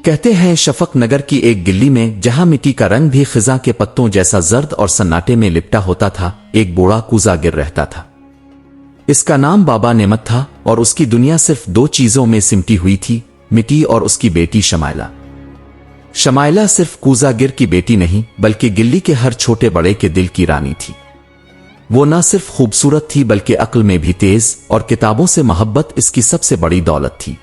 कहते हैं शफक नगर की एक गिल्ली में, जहां मिट्टी का रंग भी खिजा के पत्तों जैसा जर्द और सन्नाटे में लिपटा होता था, एक बूढ़ा कूजा गिर रहता था। इसका नाम बाबा नेमत था और उसकी दुनिया सिर्फ दो चीजों में सिमटी हुई थी, मिट्टी और उसकी बेटी शमाइला। शमाइला सिर्फ कूजा गिर की बेटी नहीं, बल्कि गिल्ली के हर छोटे बड़े के दिल की रानी थी। वो न सिर्फ खूबसूरत थी बल्कि अक्ल में भी तेज, और किताबों से मोहब्बत इसकी सबसे बड़ी दौलत थी।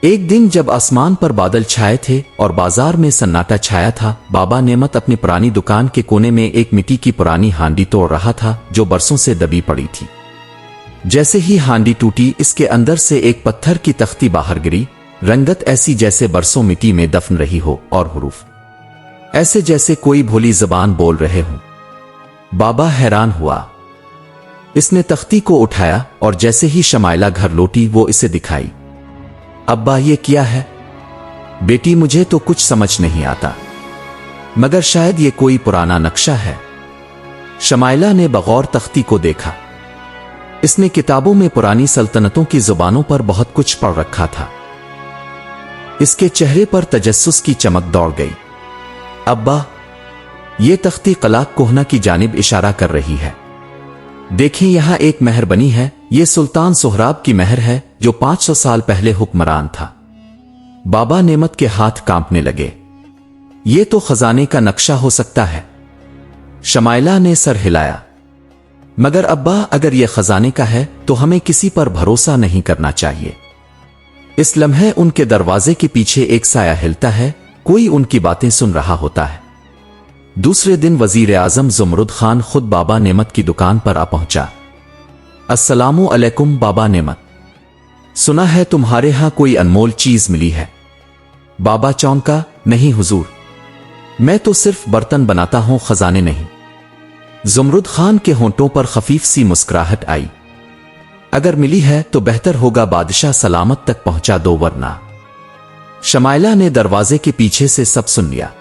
एक दिन जब आसमान पर बादल छाए थे और बाजार में सन्नाटा छाया था, बाबा नेमत अपनी पुरानी दुकान के कोने में एक मिट्टी की पुरानी हांडी तोड़ रहा था जो बरसों से दबी पड़ी थी। जैसे ही हांडी टूटी, इसके अंदर से एक पत्थर की तख्ती बाहर गिरी। रंगत ऐसी जैसे बरसों मिट्टी में दफन रही हो, और हुरूफ ऐसे जैसे कोई भोली जबान बोल रहे हों। बाबा हैरान हुआ। इसने तख्ती को उठाया और जैसे ही शमाइला घर लौटी, वो इसे दिखाई। अब्बा, ये क्या है? बेटी, मुझे तो कुछ समझ नहीं आता, मगर शायद ये कोई पुराना नक्शा है। शमाइला ने बगौर तख्ती को देखा। इसने किताबों में पुरानी सल्तनतों की जुबानों पर बहुत कुछ पढ़ रखा था। इसके चेहरे पर तजस्सुस की चमक दौड़ गई। अब्बा, ये तख्ती कलाक कोहना की जानिब इशारा कर रही है। देखें, यहां एक महर बनी है। ये सुल्तान सोहराब की महर है जो 500 साल पहले हुक्मरान था। बाबा नेमत के हाथ कांपने लगे। ये तो खजाने का नक्शा हो सकता है। शमाइला ने सर हिलाया। मगर अब्बा, अगर यह खजाने का है तो हमें किसी पर भरोसा नहीं करना चाहिए। इस लम्हे उनके दरवाजे के पीछे एक साया हिलता है, कोई उनकी बातें सुन रहा होता है। दूसरे दिन वजीर आजम ज़ुमरुद खान खुद बाबा नेमत की दुकान पर आ पहुंचा। अस्सलामु अलैकुम बाबा नेमत, सुना है तुम्हारे यहां कोई अनमोल चीज मिली है। बाबा चौंका। नहीं हुजूर, मैं तो सिर्फ बर्तन बनाता हूं, खजाने नहीं। ज़ुमरुद खान के होंठों पर खफीफ सी मुस्कुराहट आई। अगर मिली है तो बेहतर होगा बादशाह सलामत तक पहुंचा दो, वरना। शमाइला ने दरवाजे के पीछे से सब सुन लिया।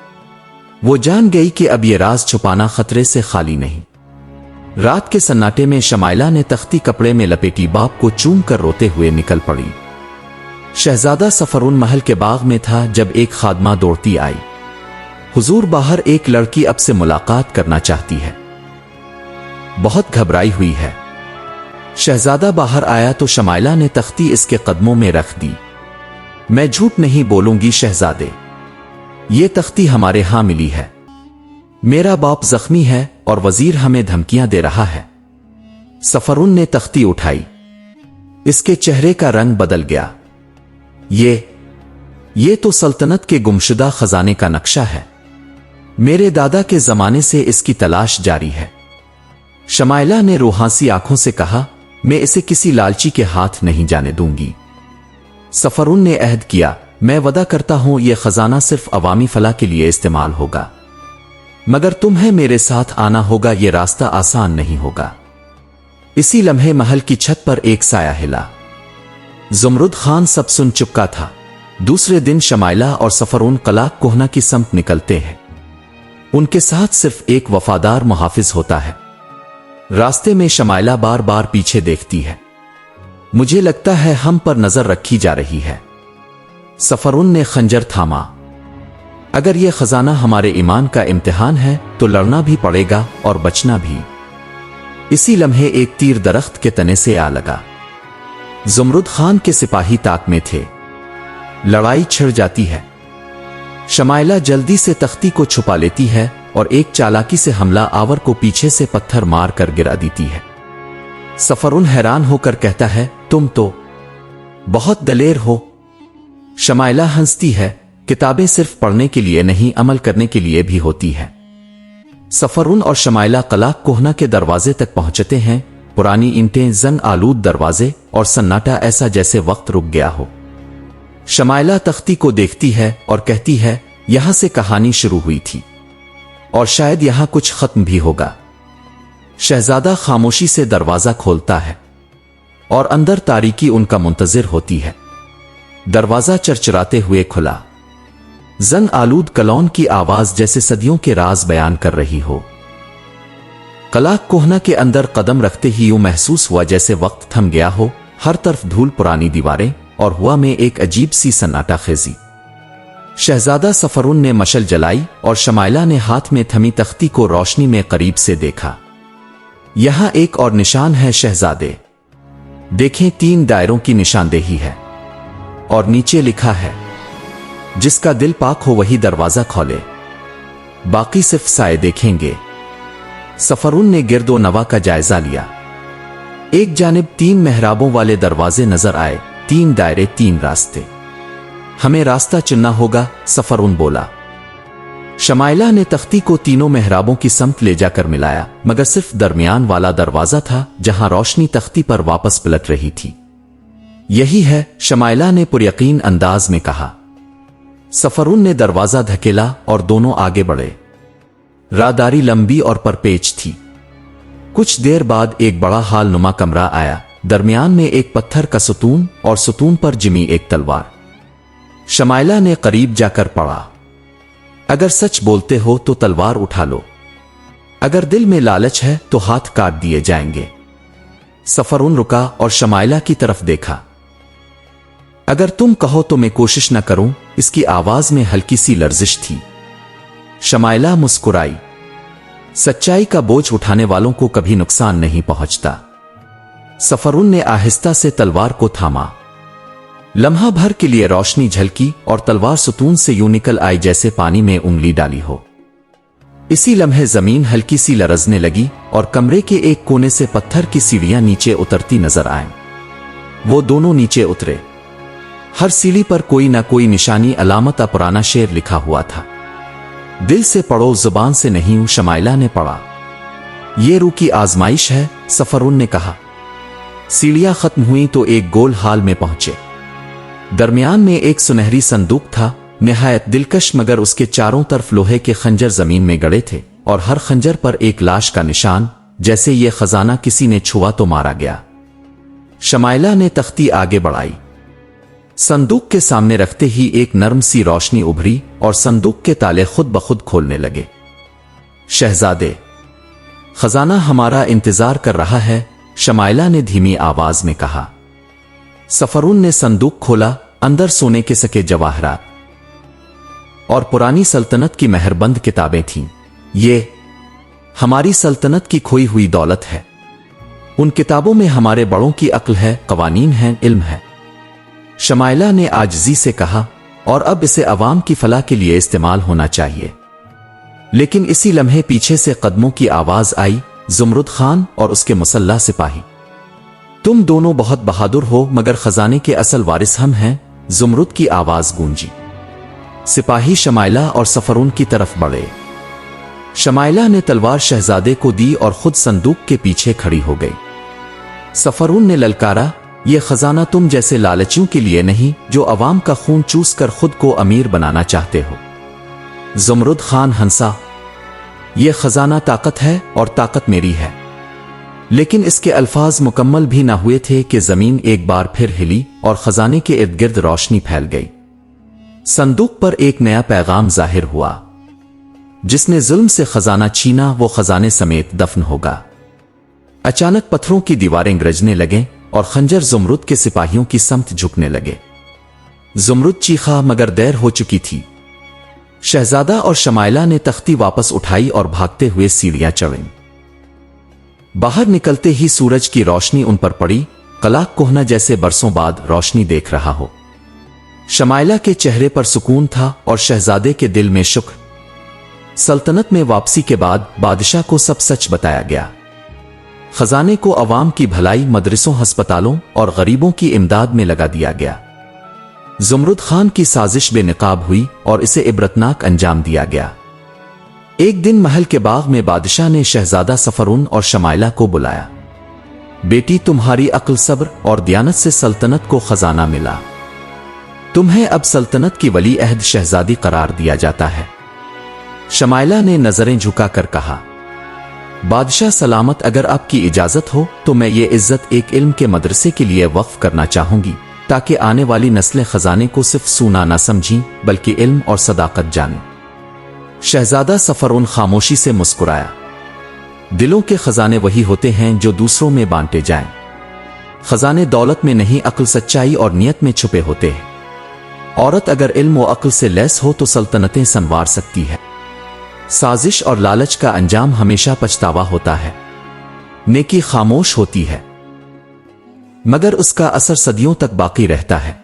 वो जान गई कि अब ये राज छुपाना खतरे से खाली नहीं। रात के सन्नाटे में शमाइला ने तख्ती कपड़े में लपेटी बाप को चूम कर रोते हुए निकल पड़ी। शहजादा सफरुन महल के बाग में था जब एक खादमा दौड़ती आई। हुजूर, बाहर एक लड़की अब से मुलाकात करना चाहती है। बहुत घबराई हुई है। शहजादा बाहर आया तो शमाइला ने तख्ती इसके कदमों में रख दी। मैं झूठ नहीं बोलूंगी शहजादे, ये तख्ती हमारे यहां मिली है। मेरा बाप जख्मी है और वजीर हमें धमकियां दे रहा है। सफरुन ने तख्ती उठाई। इसके चेहरे का रंग बदल गया। ये तो सल्तनत के गुमशुदा खजाने का नक्शा है। मेरे दादा के जमाने से इसकी तलाश जारी है। शमाइला ने रूहासी आंखों से कहा, मैं इसे किसी लालची के हाथ नहीं जाने दूंगी। सफरुन ने अहद किया, मैं वदा करता हूं यह खजाना सिर्फ अवामी फलाह के लिए इस्तेमाल होगा, मगर तुम्हें मेरे साथ आना होगा। यह रास्ता आसान नहीं होगा। इसी लम्हे महल की छत पर एक साया हिला। ज़ुमरुद खान सब सुन चुका था। दूसरे दिन शमाइला और सफरुन कलाक कोहना की समत निकलते हैं। उनके साथ सिर्फ एक वफादार मुहाफिज होता है। रास्ते में शमाइला बार बार पीछे देखती है। मुझे लगता है हम पर नजर रखी जा रही है। सफरुन ने खंजर थामा। अगर यह खजाना हमारे ईमान का इम्तिहान है तो लड़ना भी पड़ेगा और बचना भी। इसी लम्हे एक तीर दरख्त के तने से आ लगा। ज़ुमरुद खान के सिपाही ताक में थे। लड़ाई छिड़ जाती है। शमाइला जल्दी से तख्ती को छुपा लेती है और एक चालाकी से हमला आवर को पीछे से पत्थर मार कर गिरा देती है। सफरुन हैरान होकर कहता है, तुम तो बहुत दलेर हो। शमाइला हंसती है। किताबें सिर्फ पढ़ने के लिए नहीं, अमल करने के लिए भी होती है। सफरुन और शमाइला कलाक कोहना के दरवाजे तक पहुंचते हैं। पुरानी ईंटें, जंग आलूद दरवाजे और सन्नाटा ऐसा जैसे वक्त रुक गया हो। शमाइला तख्ती को देखती है और कहती है, यहां से कहानी शुरू हुई थी और शायद यहां कुछ खत्म भी होगा। शहजादा खामोशी से दरवाजा खोलता है और अंदर तारीकी उनका मुंतजिर होती है। दरवाजा चरचराते हुए खुला। जंग आलूद कलौन की आवाज जैसे सदियों के राज बयान कर रही हो। कलाक कोहना के अंदर कदम रखते ही यूं महसूस हुआ जैसे वक्त थम गया हो। हर तरफ धूल, पुरानी दीवारें और हवा में एक अजीब सी सन्नाटा खेजी। शहजादा सफरुन ने मशल जलाई और शमाइला ने हाथ में थमी तख्ती को रोशनी में करीब से देखा। यहां एक और निशान है शहजादे, देखें 3 दायरों की निशानदेही है और नीचे लिखा है, जिसका दिल पाक हो वही दरवाजा खोले, बाकी सिर्फ साए देखेंगे। सफरुन ने गिरदो नवा का जायजा लिया। एक जानिब 3 मेहराबों वाले दरवाजे नजर आए, 3 दायरे, 3 रास्ते। हमें रास्ता चुनना होगा, सफरुन बोला। शमाइला ने तख्ती को तीनों मेहराबों की समत ले जाकर मिलाया, मगर सिर्फ दरमियान वाला दरवाजा था जहां रोशनी तख्ती पर वापस पलट रही थी। यही है, शमाइला ने पुरयकीन अंदाज में कहा। सफरुन ने दरवाजा धकेला और दोनों आगे बढ़े। राहदारी लंबी और परपेच थी। कुछ देर बाद एक बड़ा हाल नुमा कमरा आया, दरमियान में एक पत्थर का सुतून और सुतून पर जिमी एक तलवार। शमाइला ने करीब जाकर पढ़ा, अगर सच बोलते हो तो तलवार उठा लो, अगर दिल में लालच है तो हाथ काट दिए जाएंगे। सफरुन रुका और शमाइला की तरफ देखा। अगर तुम कहो तो मैं कोशिश न करूं, इसकी आवाज में हल्की सी लर्जिश थी। शमाइला मुस्कुराई। सच्चाई का बोझ उठाने वालों को कभी नुकसान नहीं पहुंचता। सफरुन ने आहिस्ता से तलवार को थामा। लम्हा भर के लिए रोशनी झलकी और तलवार सुतून से यूं निकल आई जैसे पानी में उंगली डाली हो। इसी लम्हे जमीन हल्की सी लरजने लगी और कमरे के एक कोने से पत्थर की सीढ़ियां नीचे उतरती नजर आईं। वो दोनों नीचे उतरे। हर सीढ़ी पर कोई ना कोई निशानी, अलामत, पुराना शेर लिखा हुआ था। दिल से पढ़ो, जुबान से नहीं, शमाइला ने पढ़ा। ये रूह की आजमाइश है, सफरुन ने कहा। सीढ़ियां खत्म हुई तो एक गोल हाल में पहुंचे। दरमियान में एक सुनहरी संदूक था, निहायत दिलकश, मगर उसके चारों तरफ लोहे के खंजर जमीन में गड़े थे और हर खंजर पर एक लाश का निशान, जैसे ये खजाना किसी ने छुआ तो मारा गया। शमाइला ने तख्ती आगे बढ़ाई। संदूक के सामने रखते ही एक नर्म सी रोशनी उभरी और संदूक के ताले खुद ब खुद खोलने लगे। शहजादे, खजाना हमारा इंतजार कर रहा है, शमाइला ने धीमी आवाज में कहा। सफरुन ने संदूक खोला। अंदर सोने के सके जवाहरात और पुरानी सल्तनत की मेहरबंद किताबें थीं। ये हमारी सल्तनत की खोई हुई दौलत है। उन किताबों में हमारे बड़ों की अक्ल है, कवानीन हैं, इल्म है। शमाइला ने आजिज़ी से कहा, और अब इसे अवाम की फलाह के लिए इस्तेमाल होना चाहिए। लेकिन इसी लम्हे पीछे से कदमों की आवाज आई, जुमरुद खान और उसके मुसल्ला सिपाही। तुम दोनों बहुत बहादुर हो, मगर खजाने के असल वारिस हम हैं, जुमरुद की आवाज गूंजी। सिपाही शमाइला और सफरुन की तरफ बढ़े। शमाइला ने तलवार शहजादे को दी और खुद संदूक के पीछे खड़ी हो गई। सफरुन ने ललकारा, ये खजाना तुम जैसे लालचियों के लिए नहीं, जो अवाम का खून चूस कर खुद को अमीर बनाना चाहते हो। जुमरुद खान हंसा, ये खजाना ताकत है और ताकत मेरी है। लेकिन इसके अल्फाज मुकम्मल भी ना हुए थे कि जमीन एक बार फिर हिली और खजाने के इर्द गिर्द रोशनी फैल गई। संदूक पर एक नया पैगाम जाहिर हुआ, जिसने जुल्म से खजाना छीना वो खजाने समेत दफन होगा। अचानक पत्थरों की दीवारें गरजने लगे और खंजर जुमरुद के सिपाहियों की समत झुकने लगे। जुमरुद चीखा, मगर देर हो चुकी थी। शहजादा और शमाइला ने तख्ती वापस उठाई और भागते हुए सीढ़ियां चढ़ीं। बाहर निकलते ही सूरज की रोशनी उन पर पड़ी, कलाक कोहना जैसे बरसों बाद रोशनी देख रहा हो। शमाइला के चेहरे पर सुकून था और शहजादे के दिल में शुक्र। सल्तनत में वापसी के बाद बादशाह को सब सच बताया गया। खजाने को अवाम की भलाई, मदरसों, अस्पतालों और गरीबों की इमदाद में लगा दिया गया। जुमरुद खान की साजिश बेनकाब हुई और इसे इबरतनाक अंजाम दिया गया। एक दिन महल के बाग में बादशाह ने शहजादा सफरुन और शमाइला को बुलाया। बेटी, तुम्हारी अक्ल, सब्र और दयानत से सल्तनत को खजाना मिला। तुम्हें अब सल्तनत की वली अहद शहजादी करार दिया जाता है। शमाइला ने नजरें झुकाकर कहा, बादशाह सलामत, अगर आपकी इजाजत हो तो मैं ये इज्जत एक इल्म के मदरसे के लिए वक्फ करना चाहूंगी, ताकि आने वाली नस्लें खजाने को सिर्फ सूना न समझीं बल्कि इल्म और सदाकत जानें। शहजादा सफरुन खामोशी से मुस्कुराया। दिलों के खजाने वही होते हैं जो दूसरों में बांटे जाएं। खजाने दौलत में नहीं, अक्ल, सच्चाई और नियत में छुपे होते हैं। عورت اگر علم و عقل سے لیس ہو تو سلطنتیں سنوار سکتی ہے۔ سازش اور لالچ کا انجام ہمیشہ پچھتاوا ہوتا ہے۔ نیکی خاموش ہوتی ہے مگر اس کا اثر صدیوں تک باقی رہتا ہے۔